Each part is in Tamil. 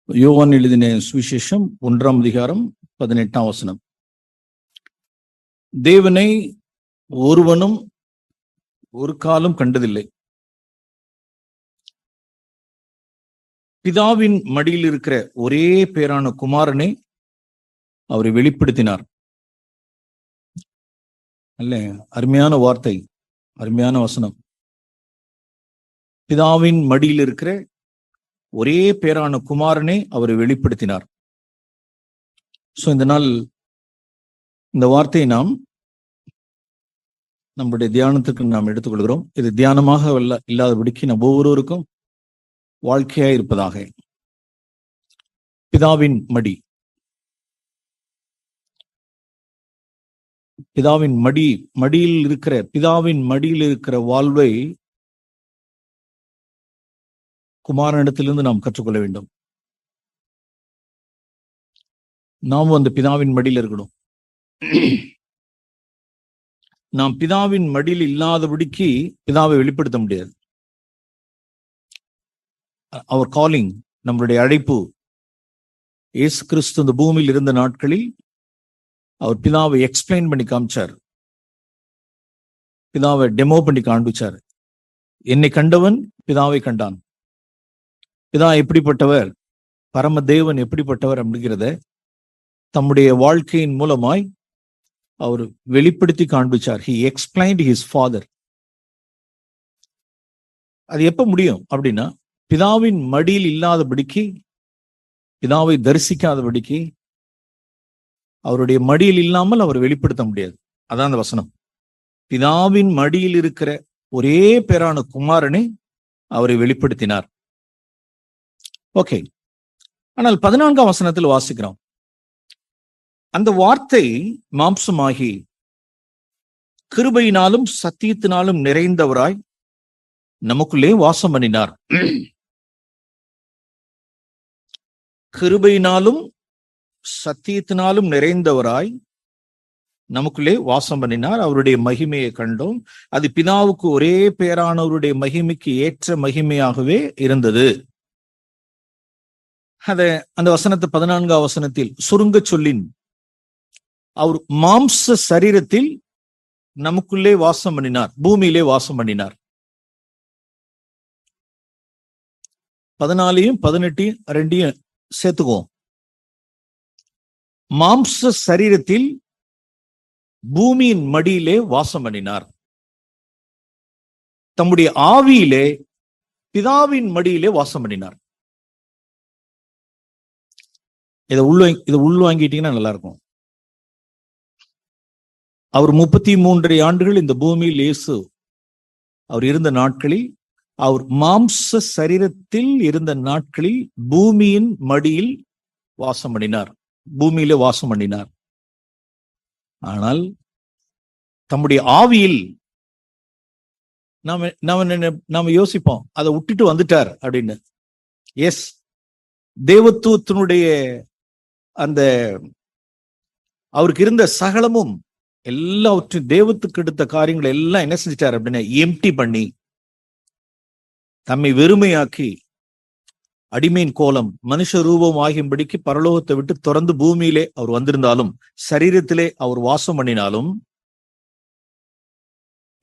யோவான் எழுதின சுவிசேஷம் 1ஆம் அதிகாரம் 18ஆம் வசனம். தேவனை ஒருவனும் ஒரு காலம் கண்டதில்லை. பிதாவின் மடியில் இருக்கிற ஒரே பேரான குமாரனை அவரை வெளிப்படுத்தினார். அல்ல, அருமையான வார்த்தை, அருமையான வசனம். பிதாவின் மடியில் இருக்கிற ஒரே பேரான குமாரனை அவரை வெளிப்படுத்தினார். சோ இந்த நாள் இந்த வார்த்தையை நாம் நம்முடைய தியானத்துக்கு நாம் எடுத்துக்கொள்கிறோம். இது தியானமாக இல்லாதபடிக்கு நம் ஒவ்வொருவருக்கும் வாழ்க்கையா இருப்பதாக. பிதாவின் மடி, பிதாவின் மடியில் இருக்கிற பிதாவின் மடியில் இருக்கிற வாழ்வை குமாரனிடத்திலிருந்து நாம் கற்றுக்கொள்ள வேண்டும். நாம் அந்த பிதாவின் மடியில் இருக்கணும். நாம் பிதாவின் மடியில் இல்லாதபடிக்கு பிதாவை வெளிப்படுத்த முடியாது. அவர் காலிங், நம்மளுடைய அழைப்பு. இயேசு கிறிஸ்து இந்த பூமியில் இருந்த நாட்களில் அவர் பிதாவை எக்ஸ்பிளைன் பண்ணி காமிச்சார், பிதாவை டெமோ பண்ணி காண்பிச்சார். என்னை கண்டவன் பிதாவை கண்டான். பிதா எப்படிப்பட்டவர், பரமதேவன் எப்படிப்பட்டவர் அப்படிங்கிறத தம்முடைய வாழ்க்கையின் மூலமாய் அவர் வெளிப்படுத்தி காண்பிச்சார். He explained his father. அது எப்ப முடியும் அப்படின்னா, பிதாவின் மடியில் இல்லாதபடிக்கு, பிதாவை தரிசிக்காதபடிக்கு, அவருடைய மடியில் இல்லாமல் அவர் வெளிப்படுத்த முடியாது. அதான் அந்த வசனம். பிதாவின் மடியில் இருக்கிற ஒரே பேரான குமாரனை அவரை வெளிப்படுத்தினார். ஓகே, ஆனால் 14ஆம் வசனத்தில் வாசிக்கிறோம், அந்த வார்த்தை மாம்சமாகி கிருபையினாலும் சத்தியத்தினாலும் நிறைந்தவராய் நமக்குள்ளே வாசம் பண்ணினார். கிருபையினாலும் சத்தியத்தினாலும் நிறைந்தவராய் நமக்குள்ளே வாசம் பண்ணினார். அவருடைய மகிமையை கண்டோம். அது பிதாவுக்கு ஒரே பேரானவருடைய மகிமைக்கு ஏற்ற மகிமையாகவே இருந்தது. அந்த வசனத்தை 14ஆம் வசனத்தில் சுருங்க சொல்லின், அவர் மாம்ச சரீரத்தில் நமக்குள்ளே வாசம் பண்ணினார், பூமியிலே வாசம் பண்ணினார். 14ஐயும் 18ஐயும் ரெண்டையும் சேர்த்துக்குவோம். மாம்ச சரீரத்தில் பூமியின் மடியிலே வாசம் பண்ணினார். தம்முடைய ஆவியிலே பிதாவின் மடியிலே வாசம் பண்ணினார். இதை உள்வாங்கிட்டீங்கன்னா நல்லா இருக்கும். அவர் 33 ஆண்டுகள் இந்த பூமியில் இயேசு அவர் இருந்த நாட்களில், அவர் மாம்ச சரீரத்தில் இருந்த நாட்களில் பூமியின் மடியில் வாசம் பண்ணினார், பூமியிலே வாசம் பண்ணினார். ஆனால் தம்முடைய ஆவியில் நாம யோசிப்போம், அதை விட்டுட்டு வந்துட்டார் அப்படின்னு. எஸ், தேவத்துவத்தினுடைய அந்த அவருக்கு இருந்த சகலமும் எல்லாவற்றையும், தேவத்துக்கு எடுத்த காரியங்களை எல்லாம் என்ன செஞ்சிட்டார் அப்படின்னா எம்டி பண்ணி, தம்மை வெறுமையாக்கி, அடிமையின் கோலம், மனுஷ ரூபம் ஆகியும்படிக்கு பரலோகத்தை விட்டு தொடர்ந்து பூமியிலே அவர் வந்திருந்தாலும், சரீரத்திலே அவர் வாசம் பண்ணினாலும்,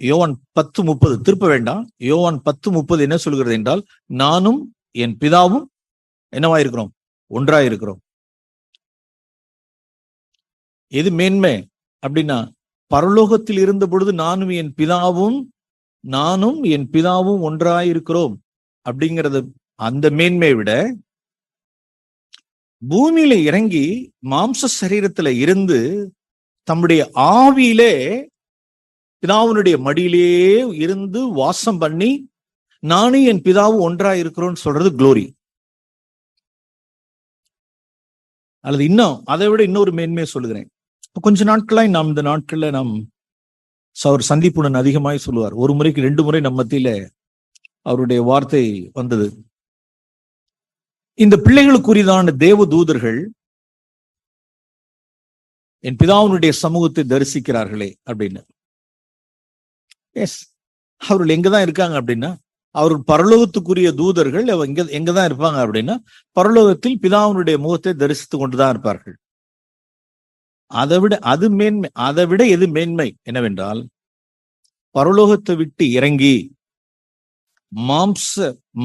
யோவான் 10:30 திருப்ப வேண்டாம், யோவான் 10:30 என்ன சொல்கிறது என்றால், நானும் என் பிதாவும் என்னவாயிருக்கிறோம், ஒன்றாயிருக்கிறோம். எது மேன்மை அப்படின்னா, பரலோகத்தில் இருந்த பொழுது நானும் என் பிதாவும் ஒன்றாயிருக்கிறோம் அப்படிங்கிறது, அந்த மேன்மையை விட பூமியில இறங்கி மாம்ச சரீரத்துல இருந்து தம்முடைய ஆவியிலே பிதாவுனுடைய மடியிலேயே இருந்து வாசம் பண்ணி நானும் என் பிதாவும் ஒன்றாயிருக்கிறோம்னு சொல்றது குளோரி. அல்லது இன்னும் அதை விட இன்னொரு மேன்மையை சொல்லுகிறேன். கொஞ்ச நாட்களாய் நாம் இந்த நாட்கள்ல அவர் சந்திப்புடன் அதிகமாய் சொல்லுவார். ஒரு முறைக்கு 2 முறை நம்ம மத்தியில அவருடைய வார்த்தை வந்தது, இந்த பிள்ளைகளுக்குரியதான தேவ தூதர்கள் என் பிதாவுனுடைய சமூகத்தை தரிசிக்கிறார்களே அப்படின்னு. எஸ், அவர்கள் எங்கதான் இருக்காங்க அப்படின்னா அவர் பரலோகத்துக்குரிய தூதர்கள் எங்கதான் இருப்பாங்க அப்படின்னா, பரலோகத்தில் பிதாவினுடைய முகத்தை தரிசித்துக் கொண்டுதான் இருப்பார்கள். அதை விட எது மேன்மை என்னவென்றால், பரலோகத்தை விட்டு இறங்கி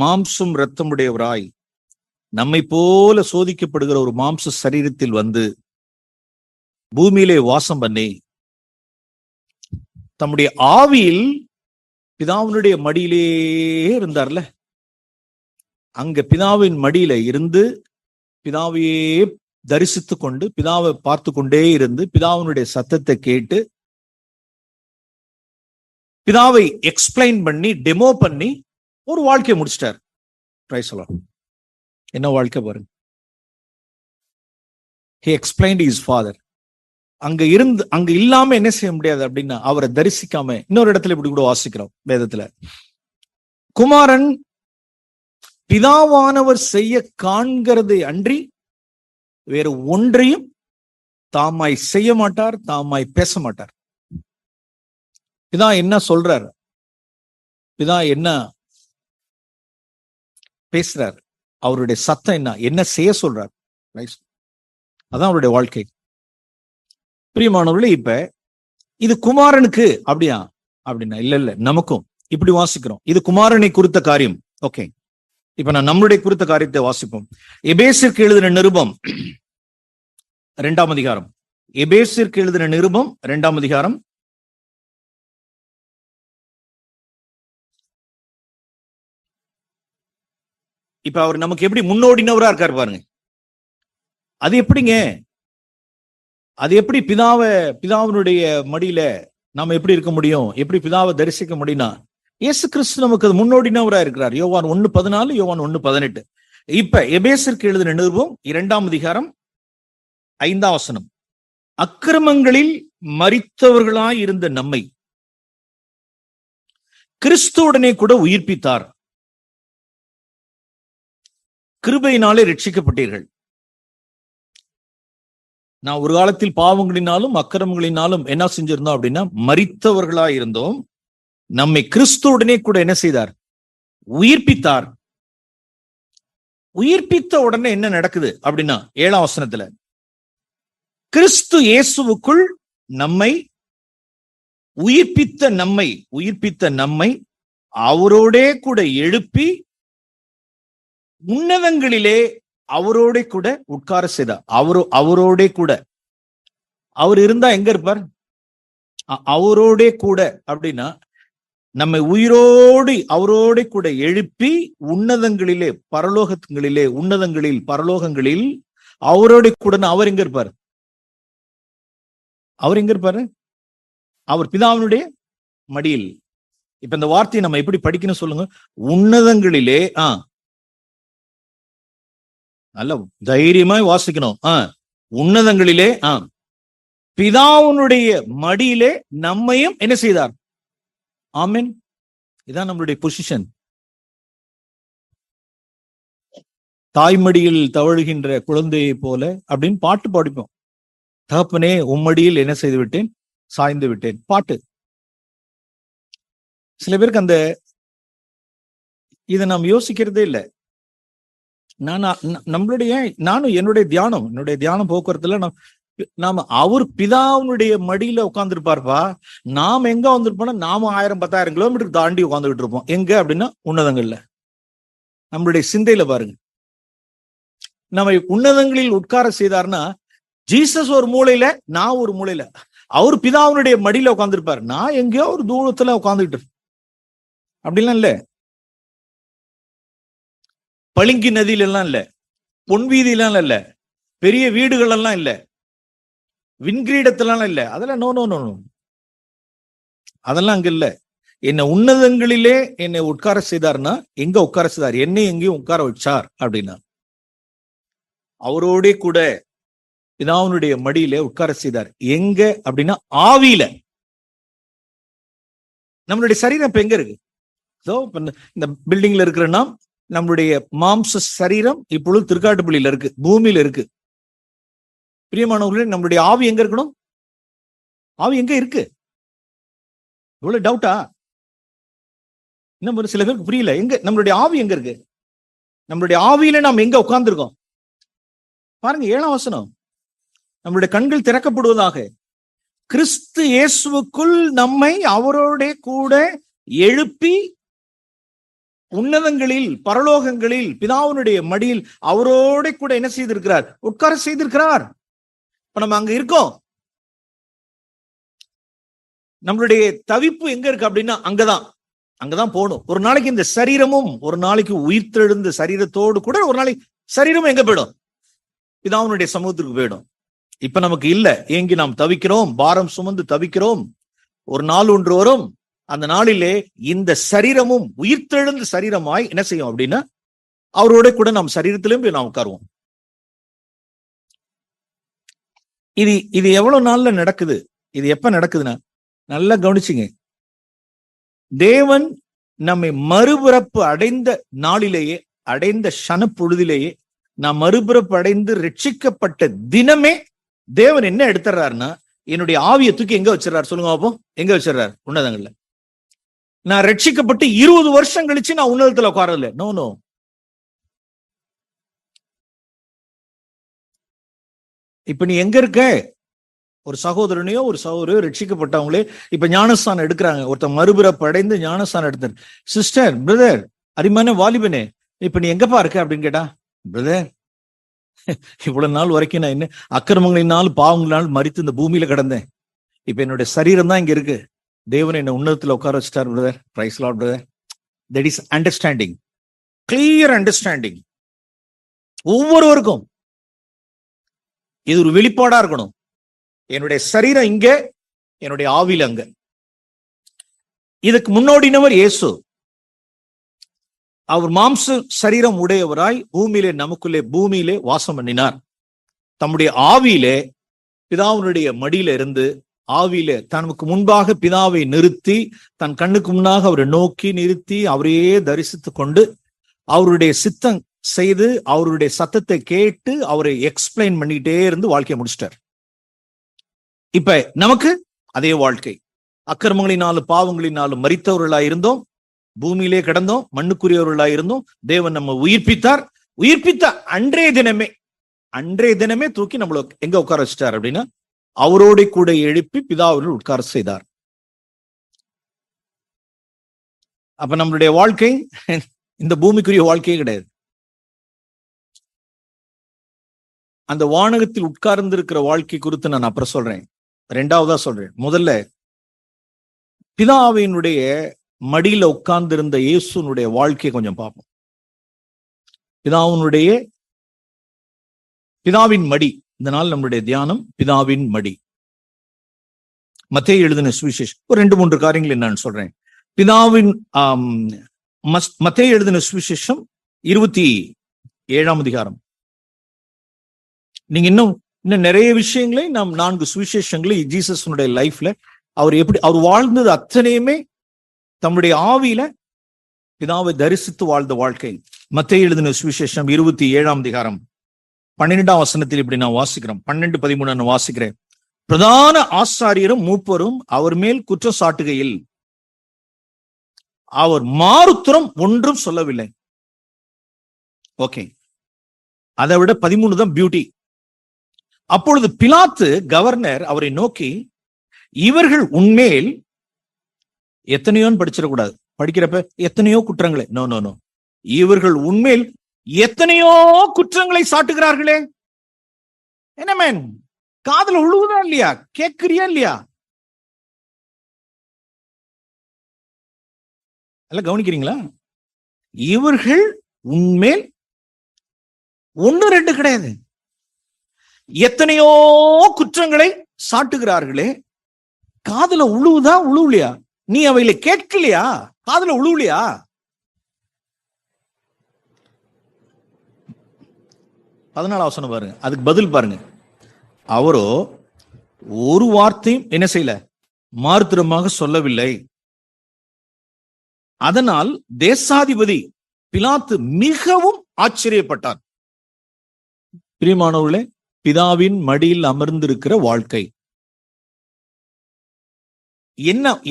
மாம்சம் இரத்தமுடையவராய் நம்மை போல சோதிக்கப்படுகிற ஒரு மாம்ச சரீரத்தில் வந்து பூமியிலே வாசம் பண்ணி தம்முடைய ஆவியில் பிதாவினுடைய மடியிலே இருந்தார்ல, அங்க பிதாவின் மடியில இருந்து பிதாவையே தரிசித்து கொண்டு பிதாவை பார்த்து கொண்டே இருந்து பிதாவினுடைய சத்தத்தை கேட்டு பிதாவை எக்ஸ்பிளைன் பண்ணி டெமோ பண்ணி ஒரு வாழ்க்கையை முடிச்சிட்டார். Praise the Lord. என்ன வாழ்க்கை பாருங்க. he explained his father. அங்க இல்லாம என்ன செய்ய முடியாது அப்படின்னா, அவரை தரிசிக்காம இன்னொரு இடத்துல இப்படி கூட வாசிக்கிறோம் வேதத்துல, குமாரன் பிதாவானவர் செய்ய காண்கிறதை அன்றி வேறு ஒன்றையும் தாமாய் செய்ய மாட்டார், தாமாய் பேச மாட்டார். பிதா என்ன சொல்றார், பிதா என்ன பேசுறார், அவருடைய சத்தம் என்ன செய்ய சொல்றார், அதான் அவருடைய வாழ்க்கை. பிரியமானவர்களே, இப்ப இது குமாரனுக்கு அப்படின்னா இல்ல நமக்கும் இப்படி வாசிக்கிறோம். இது குமாரனை குறித்த காரியம். ஓகே, இப்ப நான் நம்மளுடைய குறித்த காரியத்தை வாசிப்போம். எபேசிற்கு எழுதின நிருபம் 2ஆம் அதிகாரம். எபேசிற்கு எழுதின நிருபம் 2ஆம் அதிகாரம். இப்ப அவர் நமக்கு எப்படி முன்னோடினவரா இருக்காரு பாருங்க. அது எப்படிங்க, அது எப்படி பிதாவினுடைய மடியில நாம எப்படி இருக்க முடியும், எப்படி பிதாவை தரிசிக்க முடியும்னா, இயேசு கிறிஸ்து நமக்கு அது முன்னோடினவரா இருக்கிறார். யோவான் 1:14, யோவான் 1:18. இப்ப எபேசிற்கு எழுதின நிருபம் 2ஆம் அதிகாரம் 5ஆம் வசனம். அக்கிரமங்களில் மரித்தவர்களாய் இருந்த நம்மை கிறிஸ்துவுடனே கூட உயிர்ப்பித்தார், கிருபையினாலே ரட்சிக்கப்பட்டீர்கள். நான் ஒரு காலத்தில் பாவங்களினாலும் அக்கிரமங்களினாலும் என்ன செஞ்சிருந்தோம் அப்படின்னா, மரித்தவர்களாய் இருந்தோம். நம்மை கிறிஸ்துவுடனே கூட என்ன செய்தார், உயிர்ப்பித்தார். உயிர்ப்பித்த உடனே என்ன நடக்குது அப்படின்னா, 7ஆம் வசனத்துல, கிறிஸ்து இயேசுவுக்குள் நம்மை உயிர்ப்பித்த நம்மை அவரோடே கூட எழுப்பி உன்னதங்களிலே அவரோட கூட உட்கார செய்தார். அவரோட கூட அவர் இருந்தா எங்க இருப்பார், அவரோட கூட அப்படின்னா நம்மை உயிரோடு அவரோட கூட எழுப்பி உன்னதங்களிலே பரலோகங்களில் அவரோட கூட அவர் எங்க இருப்பார், அவர் பிதாவினுடைய மடியில். இப்ப இந்த வார்த்தையை நம்ம எப்படி படிக்கணும் சொல்லுங்க. உன்னதங்களிலே, நல்ல தைரியமாய் வாசிக்கணும். உன்னதங்களிலே பிதாவினுடைய மடியிலே நம்மையும் என்ன செய்தார். ஆமென். இதான் நம்மளுடைய பொசிஷன். தாய்மடியில் தவழுகின்ற குழந்தையை போல அப்படின்னு பாட்டு பாடிப்போம். தகப்பனே உம்மடியில் என்ன செய்து விட்டேன், சாய்ந்து விட்டேன். பாட்டு. சில பேருக்கு அந்த இதை நாம் யோசிக்கிறதே இல்லை. நானும் என்னுடைய தியானம் போக்குவரத்துல நாம அவர் பிதாவுடைய மடியில உட்கார்ந்துருப்பார்ப்பா. நாம எங்க வந்திருப்போம்னா, நாம 1000-10,000 கிலோமீட்டர் தாண்டி உட்காந்துக்கிட்டு இருப்போம். எங்க அப்படின்னா உன்னதங்கள்ல. நம்மளுடைய சிந்தையில பாருங்க, நம்ம உன்னதங்களில் உட்கார செய்தார்னா, ஜீசஸ் ஒரு மூலையில, நான் ஒரு மூலையில, அவர் பிதாவுடைய மடியில உட்கார்ந்துருப்பாரு, நான் எங்கேயோ ஒரு தூரத்துல உட்காந்துக்கிட்டு. அப்படிலாம் இல்ல. பளிங்கு நதியில எல்லாம் இல்ல, பொன் வீதியிலாம் இல்ல, பெரிய வீடுகள் எல்லாம் இல்ல, விண்கிரீடத்திலாம் இல்ல. அதெல்லாம் நோ, அதெல்லாம் அங்க இல்ல. என்ன உன்னதங்களிலே என்னை உட்கார செய்தார்னா, எங்க உட்கார செய்தார், என்னை எங்கேயும் உட்கார வச்சார் அப்படின்னா, அவரோட கூட பிதாவுடைய மடியில உட்கார செய்தார். எங்க அப்படின்னா ஆவியில. நம்மளுடைய சரீரம் இப்ப எங்க இருக்கு? இந்த பில்டிங்ல இருக்கிறன்னா, நம்மளுடைய மாம்ச சரீரம் இப்பொழுது திருக்காட்டுப்பள்ளியில இருக்கு, பூமியில இருக்கு. பிரியமானவர்களே, நம்மளுடைய ஆவி எங்க இருக்கணும்? ஆவி எங்க இருக்கு? இவ்வளவு டவுட்டா? இன்னும் ஒரு சில பேருக்கு புரியல. எங்க நம்மளுடைய ஆவி எங்க இருக்கு? நம்மளுடைய ஆவியில நாம் எங்க உட்கார்ந்துருக்கோம் பாருங்க. 7ஆம் வசனம், நம்மளுடைய கண்கள் திறக்கப்படுவதாக கிறிஸ்து இயேசுவுக்குள் நம்மை அவரோட கூட எழுப்பி உன்னதங்களில் பரலோகங்களில் பிதாவினுடைய மடியில் அவரோட கூட என்ன செய்திருக்கிறார்? உட்கார செய்திருக்கிறார். இப்ப நம்ம அங்க இருக்கோம். நம்மளுடைய தவிப்பு எங்க இருக்கு அப்படின்னா அங்கதான் போகணும். ஒரு நாளைக்கு இந்த சரீரமும் ஒரு நாளைக்கு உயிர்த்தெழுந்த சரீரத்தோடு கூட ஒரு நாளைக்கு சரீரமும் எங்க போயிடும்? பிதாவினுடைய சமூகத்துக்கு போயிடும். இப்ப நமக்கு இல்ல, ஏங்கி நாம் தவிக்கிறோம், பாரம் சுமந்து தவிக்கிறோம். ஒரு நாள் ஒன்று வரும், அந்த நாளிலே இந்த சரீரமும் உயிர்த்தெழுந்த சரீரமாய் என்ன செய்யும் அப்படின்னா அவரோட கூட நாம் சரீரத்திலும் போய் நாம் உட்காருவோம். இது எவ்வளவு நாள்ல நடக்குது? இது எப்ப நடக்குதுன்னா, நல்லா கவனிச்சுங்க. தேவன் நம்மை மறுபிறப்பு அடைந்த நாளிலேயே, அடைந்த க்ஷண பொழுதிலேயே, நாம் மறுபிறப்பு அடைந்து ரட்சிக்கப்பட்ட தினமே தேவன் என்ன எடுத்துறாருன்னா, என்னுடைய ஆவியை தூக்கி எங்க வச்சிடறாரு சொல்லுங்க பாப்போம்? எங்க வச்சிடறாரு? உன்னதங்கள்ல. நான் ரட்சிக்கப்பட்டு 20 வருஷம் கழிச்சு நான் உன்னதத்துல உட்காரல. நோ. இப்ப நீ எங்க இருக்க? ஒரு சகோதரனையோ ஒரு சகோதரியோ ரட்சிக்கப்பட்டவங்களே இப்ப ஞானஸ்தானம் எடுக்கிறாங்க. ஒருத்தர் மறுபிறப்பு அடைந்து ஞானஸ்தானம் எடுத்தார். சிஸ்டர், பிரதர், அரிமான வாலிபனே, இப்ப நீ எங்கப்பா இருக்க அப்படின்னு கேட்டா, பிரதர், இவ்வளவு நாள் வரைக்கும் நான் என்ன அக்கிரமங்களினாலும் பாவங்களினாலும் மரித்து இந்த பூமியில கிடந்தேன். இப்ப என்னுடைய சரீரம் தான் இங்க இருக்கு. தேவன் என்ன உன்னதத்துல உட்கார வச்சுட்டார் brother. Praise lord brother. That is understanding, clear understanding. ஒவ்வொருவருக்கும் இது ஒரு வெளிப்பாடா இருக்கணும். என்னுடைய சரீரம் இங்க, என்னுடைய ஆவில அங்க. இதுக்கு முன்னோடினவர் இயேசு. அவர் மாம்ச சரீரம் உடையவராய் பூமியிலே நமக்குள்ளே பூமியிலே வாசம் பண்ணினார். தம்முடைய ஆவியிலே பிதாவினுடைய மடியில இருந்து ஆவியிலே தனக்கு முன்பாக பிதாவை நிறுத்தி, தன் கண்ணுக்கு முன்னாக அவரை நோக்கி நிறுத்தி அவரையே தரிசித்து கொண்டு அவருடைய சித்தம் செய்து அவருடைய சத்தத்தை கேட்டு அவரை எக்ஸ்பிளைன் பண்ணிட்டே இருந்து வாழ்க்கையை முடிச்சிட்டார். இப்ப நமக்கு அதே வாழ்க்கை. அக்கிரமங்களினாலும் பாவங்களினாலும் மரித்தவர்களாய் இருந்தோம், பூமியிலே கிடந்தோம், மண்ணுக்குரியவர்களாய் இருந்தோம். தேவன் நம்ம உயிர்ப்பித்தார். உயிர்ப்பித்த அன்றைய தினமே தூக்கி நம்மள எங்க உட்கார வச்சிட்டார் அப்படின்னா அவரோட கூட எழுப்பி பிதாவில் உட்கார செய்தார். அப்ப நம்மளுடைய வாழ்க்கை இந்த பூமிக்குரிய வாழ்க்கையே கிடையாது. அந்த வானகத்தில் உட்கார்ந்து இருக்கிற வாழ்க்கை குறித்து நான் அப்புறம் சொல்றேன். ரெண்டாவதா சொல்றேன். முதல்ல பிதாவினுடைய மடியில உட்கார்ந்து இருந்த இயேசுனுடைய வாழ்க்கையை கொஞ்சம் பார்ப்போம். பிதாவின் மடி. இந்த நாள் நம்முடைய தியானம் பிதாவின் மடி. மத்தேயு எழுதின சுவிசேஷம் ஒரு 2-3 காரியங்கள் என்னன்னு சொல்றேன். பிதாவின் மத்தேயு எழுதின சுவிசேஷம் 27ஆம் அதிகாரம். நீங்க இன்னும் நிறைய விஷயங்களை நாம் 4 சுவிசேஷங்களை ஜீசஸனுடைய லைஃப்ல அவர் வாழ்ந்தது அத்தனையுமே தம்முடைய ஆவியில பிதாவை தரிசித்து வாழ்ந்த வாழ்க்கை. மத்தேயு எழுதின சுவிசேஷம் 27ஆம் அதிகாரம் 12ஆம் வசனத்தில் இப்படி நான் வாசிக்கிறேன். 12-13 நான் வாசிக்கிறேன். பிரதான ஆசாரியரும் மூப்பரும் அவர் மேல் குற்றம் சாட்டுகையில் அவர் மாறுத்தரம் ஒன்றும் சொல்லவில்லை. ஓகே, அதை விட 13 தான் பியூட்டி. அப்பொழுது பிலாத்து கவர்னர் அவரை நோக்கி, இவர்கள் உன்மேல் எத்தனையோன்னு படிச்சிடக்கூடாது. படிக்கிறப்ப எத்தனையோ குற்றங்களை நோ, இவர்கள் உன்மேல் எத்தனையோ குற்றங்களை சாட்டுகிறார்களே. என்ன மேன், காதுல உழுவுதா இல்லையா? கேட்கிறியா இல்லையா? எல்லாம் கவனிக்கிறீங்களா? இவர்கள் உன்மேல் 1-2 கிடையாது, எத்தனையோ குற்றங்களை சாட்டுகிறார்களே. காதுல உழுவுதா உழுவுலையா? நீ அவையில கேட்கலையா? காதுல உழுவுலையா? பதினாலாம் வசனம் பாருங்க, அதுக்கு பதில் பாருங்க. அவரோ ஒரு வார்த்தையும் என்ன செய்யல, மாறுத்திரமாக சொல்லவில்லை. அதனால் தேசாதிபதி பிலாத்து மிகவும் ஆச்சரியப்பட்டார். பிரியமானவர்களே, பிதாவின் மடியில் அமர்ந்திருக்கிற வாழ்க்கை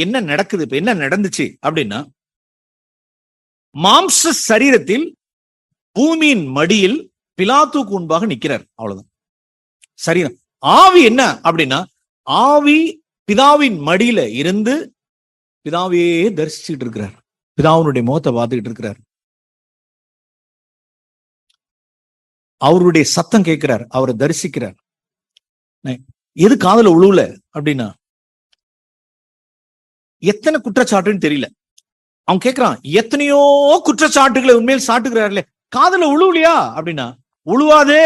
என்ன நடக்குது? இப்ப என்ன நடந்துச்சு அப்படின்னா, மாம்ச சரீரத்தில் பூமியின் மடியில் பிலாத்துக்கு முன்பாக நிற்கிறார். அவ்வளவுதான் சரீரம். ஆவி என்ன அப்படின்னா, ஆவி பிதாவின் மடியில இருந்து பிதாவையே தரிசிச்சுட்டு இருக்கிறார். பிதாவினுடைய முகத்தை பார்த்துக்கிட்டு இருக்கிறார். அவருடைய சத்தம் கேட்கிறார், அவரை தரிசிக்கிறார். எது காதுல உழுவுல அப்படின்னா, எத்தனை குற்றச்சாட்டுன்னு தெரியல. அவன் கேட்கிறான், எத்தனையோ குற்றச்சாட்டுகளை உண்மையில் சாட்டுகிறார்களே, காதுல உழுவுலையா அப்படின்னா, உழுவாது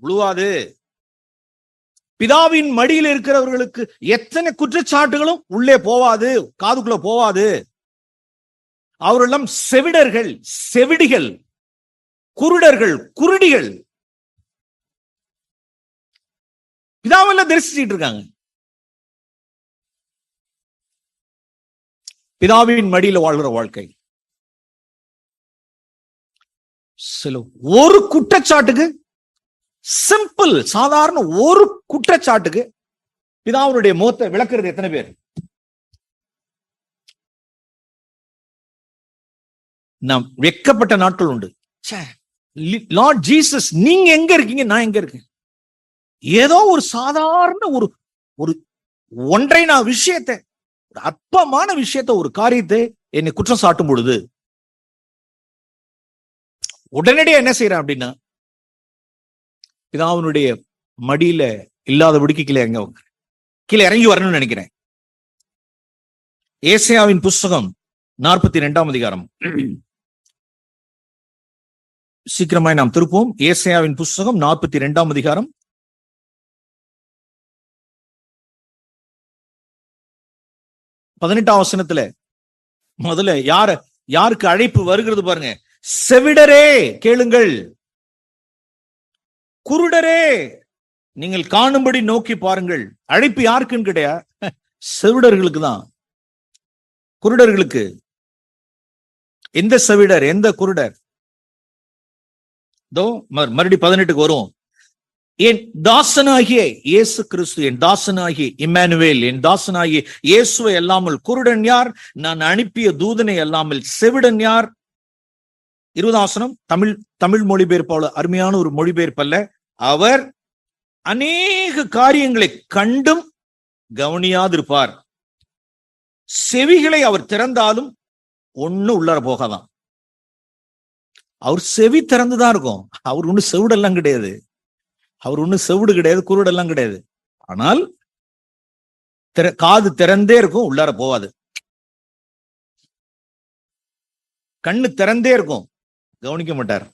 உழுவாது. பிதாவின் மடியில் இருக்கிறவர்களுக்கு எத்தனை குற்றச்சாட்டுகளும் உள்ளே போவாது, காதுக்குள்ள போவாது. அவரெல்லாம் செவிடர்கள், செவிடிகள், குருடர்கள், குருடிகள். பிதாவெல்லாம் தரிசிச்சுட்டு இருக்காங்க. பிதாவின் மடியில வாழ்கிற வாழ்க்கை. ஒரு குற்றச்சாட்டுக்கு, சிம்பிள் சாதாரண ஒரு குற்றச்சாட்டுக்கு பிதாவுடைய முகத்தை விளக்குறது எத்தனை பேர்? நாம் வெட்கப்பட்ட நாட்கள் உண்டு. லார்ட் ஜீசஸ், நீங்க எங்க இருக்கீங்க, நான் எங்க இருக்கேன்? ஏதோ ஒரு சாதாரண ஒரு ஒன்றை நான் விஷயத்தை, அற்பமான விஷயத்தை, ஒரு காரியத்தை என்னை குற்றம் சாட்டும் பொழுது உடனடியாக என்ன செய்யறேன் அப்படின்னா, பிதாவினுடைய மடியில இல்லாதபடிக்கு கீழே இறங்கி வரணும்னு நினைக்கிறேன். ஏசாயாவின் புஸ்தகம் 42ஆம் அதிகாரம். சீக்கிரமாய் நாம் திருப்போம். ஏசாயாவின் புஸ்தகம் 42ஆம் அதிகாரம். 18ஆம் வசனத்துல முதல்ல யாருக்கு அழைப்பு வருகிறது பாருங்க. செவிடரே கேளுங்கள், குருடரே நீங்கள் காணும்படி நோக்கி பாருங்கள். அழைப்பு யாருக்குன்னு கிடையா, செவிடர்களுக்கு தான், குருடர்களுக்கு. எந்த செவிடர், எந்த குருடர்? மறுபடி 18க்கு வரும். என் தாசனாகிய இயேசு கிறிஸ்து, என் தாசனாகிய இம்மானுவேல், என் தாசனாகிய இயேசுவை அல்லாமல் குருடன் யார்? நான் அனுப்பிய தூதனை அல்லாமல் செவிடன் யார்? 20ஆம் வசனம் தமிழ் மொழிபெயர்ப்பாளர் அருமையான ஒரு மொழிபெயர்ப்பல்ல. அவர் அநேக காரியங்களை கண்டும் கவனியாதிருப்பார். செவிகளை அவர் திறந்தாலும் ஒண்ணு உள்ளார போகாதான். அவர் செவி திறந்துதான் இருக்கும். அவர் ஒண்ணு செவிடெல்லாம் கிடையாது. அவர் ஒண்ணு செவிடு கிடையாது, குருடெல்லாம் கிடையாது. ஆனால் காது திறந்தே இருக்கும், உள்ளார போவாது. கண்ணு திறந்தே இருக்கும், கவனிக்க மாட்டார்.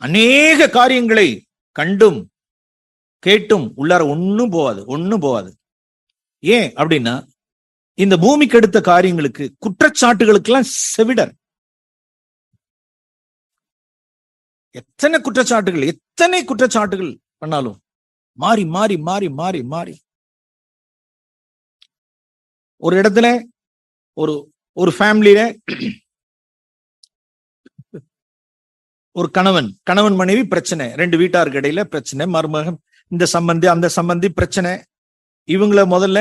அநேக காரியங்களை கண்டும் கேட்டும் உள்ளார ஒண்ணும் போவாது. ஏன் அப்படின்னா, இந்த பூமிக்கு அடுத்த காரியங்களுக்கு, குற்றச்சாட்டுகளுக்கெல்லாம் செவிடர். எத்தனை குற்றச்சாட்டுகள் பண்ணாலும் மாறி மாறி மாறி மாறி மாறி ஒரு இடத்துல ஒரு ஃபேமிலியில ஒரு கணவன் மனைவி பிரச்சனை, 2 வீட்டாருக்கு இடையில பிரச்சனை, மருமகன் இந்த சம்பந்தி அந்த சம்பந்தி பிரச்சனை. இவங்கள முதல்ல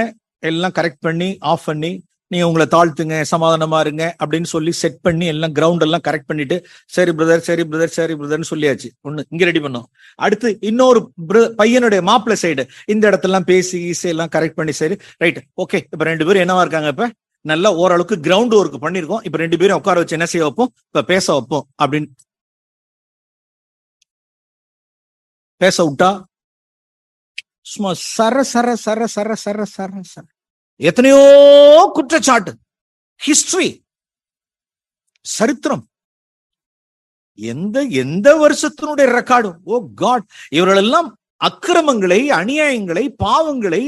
எல்லாம் கரெக்ட் பண்ணி ஆஃப் பண்ணி, நீங்க உங்களை தாழ்த்துங்க, சமாதானமா இருங்க அப்படின்னு சொல்லி செட் பண்ணி எல்லாம் கிரவுண்ட் எல்லாம் கரெக்ட் பண்ணிட்டு, சரி பிரதர்ன்னு சொல்லியாச்சு. ஒண்ணு இங்க ரெடி பண்ணோம். அடுத்து இன்னொரு பையனுடைய மாப்பிள்ளை சைடு இந்த இடத்தெல்லாம் பேசி எல்லாம் கரெக்ட் பண்ணி, சரி ரைட் ஓகே, இப்ப 2 பேரும் என்னவா இருக்காங்க, இப்ப நல்லா ஓரளவுக்கு கிரவுண்ட் ஒர்க் பண்ணிருக்கோம். இப்ப 2 பேரும் உட்கார வச்சு என்ன செய்ய வைப்போம், இப்ப பேச வைப்போம் அப்படின்னு பேச விட்டா சும்மா சர எத்தனையோ குற்றச்சாட்டு, ஹிஸ்டரி, சரித்திரம், எந்த வருஷத்தினுடைய ரெக்கார்டு. ஓ காட், இவர்களெல்லாம் அக்கிரமங்களை, அநியாயங்களை, பாவங்களை,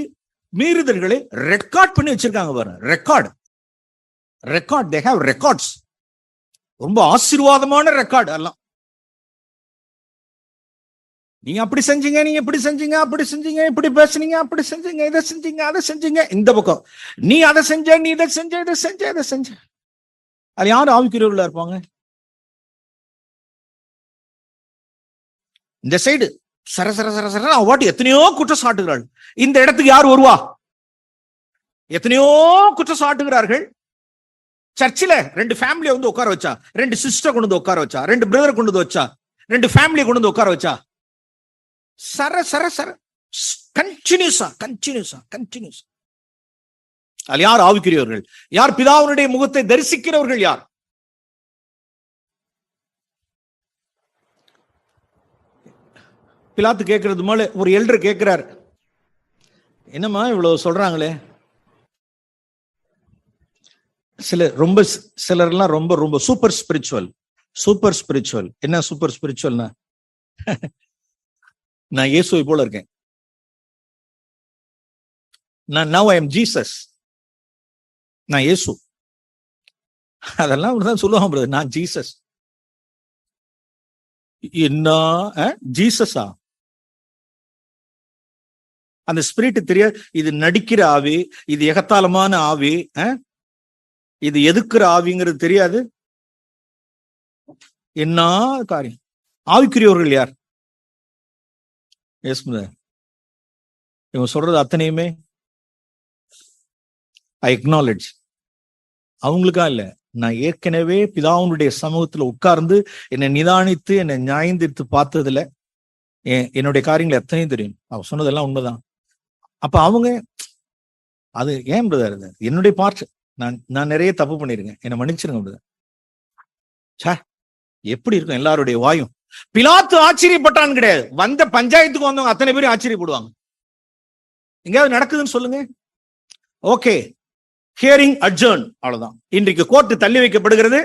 மீறுதல்களை ரெக்கார்ட் பண்ணி வச்சிருக்காங்க பாருங்க. Record they have records. ரொம்ப ஆசீர்வாதமான ரெக்கார்டு எல்லாம். நீங்க அப்படி செஞ்சீங்க, நீங்க இப்படி செஞ்சீங்க, அப்படி செஞ்சீங்க, இப்படி பேசுனீங்க, அப்படி செஞ்சீங்க, இதை செஞ்சீங்க, அதை செஞ்சீங்க. இந்த பக்கம் நீ அதை செஞ்ச, நீ இதை செஞ்ச, இதை செஞ்ச. அது யாரும் ஆவிக்குரியவர்களா இருப்பாங்க? இந்த சைடு சர வாட்டி எத்தனையோ குற்றச்சாட்டுகிறாள். இந்த இடத்துக்கு யார் வருவா? எத்தனையோ குற்றச்சாட்டுகிறார்கள். சர்ச்சில் 2 ஃபேமிலியை வந்து உட்கார வச்சா, 2 சிஸ்டர் கொண்டு வந்து உட்கார வச்சா, 2 பிரதர் கொண்டு வந்து வச்சா, 2 ஃபேமிலியை கொண்டு வந்து உட்கார வச்சா, சர சர சர கண்டினியூஸா. அது யார் ஆவிக்குரியவர்கள்? யார் பிதாவுடைய முகத்தை தரிசிக்கிறவர்கள்? யார்? பிலாத்து கேட்கறது மேல ஒரு எல்டர் கேட்கிறார், என்னம்மா இவ்வளவு சொல்றாங்களே? சிலர்லாம் ரொம்ப ரொம்ப சூப்பர் ஸ்பிரிச்சுவல். என்ன சூப்பர் ஸ்பிரிச்சுவல்னா, நான் இயேசுவை போல இருக்கேன், now I am Jesus, நான் இயேசு. அதெல்லாம் சொல்லுவாங்க, நான் ஜீசஸ். என்ன ஜீசஸா? அந்த ஸ்பிரிட் தெரியாது. இது நடிக்கிற ஆவி, இது எகத்தாளமான ஆவி, இது எதுக்குற ஆவிங்கிறது தெரியாது. என்ன காரியம்? ஆவிக்குரியவர்கள் யார்? இவங்க சொல்றது அத்தனையுமே ஐ அக்னாலெட்ஜ். அவங்களுக்கா இல்ல, நான் ஏற்கனவே பிதாவுடைய சமூகத்துல உட்கார்ந்து என்னை நிதானித்து என்னை நியாயந்தித்து பார்த்ததுல என்னுடைய காரியங்கள் எத்தனையும் தெரியும். அவ சொன்னதெல்லாம் உண்மைதான். அப்ப அவங்க அது ஏன் பிரதர், என்னுடைய பார்ட், நான் நிறைய தப்பு பண்ணிருக்கேன், என்னை மன்னிச்சிருங்க பிரதர். எப்படி இருக்கும் எல்லாருடைய வாயும்? பிலாத்து ஆச்சரியப்பட்டான்னு கிடையாது, வந்த பஞ்சாயத்துக்கு வந்தவங்க அத்தனை பேரும் ஆச்சரியப்படுவாங்க. எங்கேயாவது நடக்குதுன்னு சொல்லுங்க. ஓகே, ஹியரிங் அட்ஜர்ன், அவ்வளவுதான். இன்றைக்கு கோர்ட் தள்ளி வைக்கப்படுகிறது.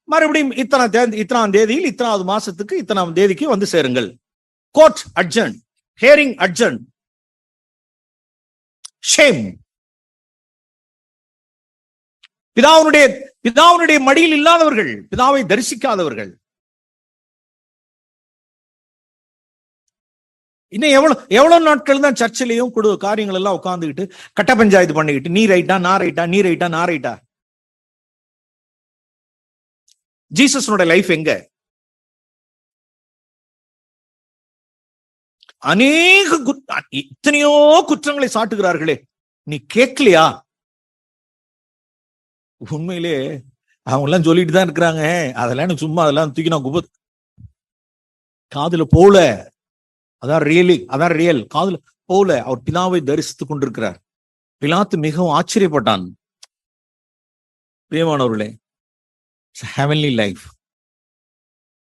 மறுபடியும் இத்தனாம் தேதியில் இத்தனாவது மாசத்துக்கு இத்தனாம் தேதிக்கு வந்து சேருங்கள். Court adjourn, hearing adjourn. Shame. பிதாவுடைய மடியில் இல்லாதவர்கள், பிதாவை தரிசிக்காதவர்கள். இன்னும் எவ்வளவு நாட்கள் தான் சர்ச்சிலையும் காரியங்கள் எல்லாம் உட்கார்ந்துக்கிட்டு கட்ட பஞ்சாயத்து பண்ணிக்கிட்டு, நீ ரைட்டா நான் ரைட்டா, நீ ரைட்டா நான் ரைட்டா? ஜீசஸோட லைஃப் எங்க? இத்தனையோ குற்றங்களை சாட்டுகிறார்களே, நீ கேட்கலையா? உண்மையிலே அவங்க எல்லாம் சொல்லிட்டு தான் இருக்கிறாங்க, அதெல்லாம் எனக்கு சும்மா அதெல்லாம் தூக்கி நான் குப்பை காதுல போல. அதான் ரியல். காதுல போல அவர் பிதாவை தரிசித்துக் கொண்டிருக்கிறார். பிலாத்து மிகவும் ஆச்சரியப்பட்டான். பிரியமானவர்களே, ஹெவன்லி லைஃப்.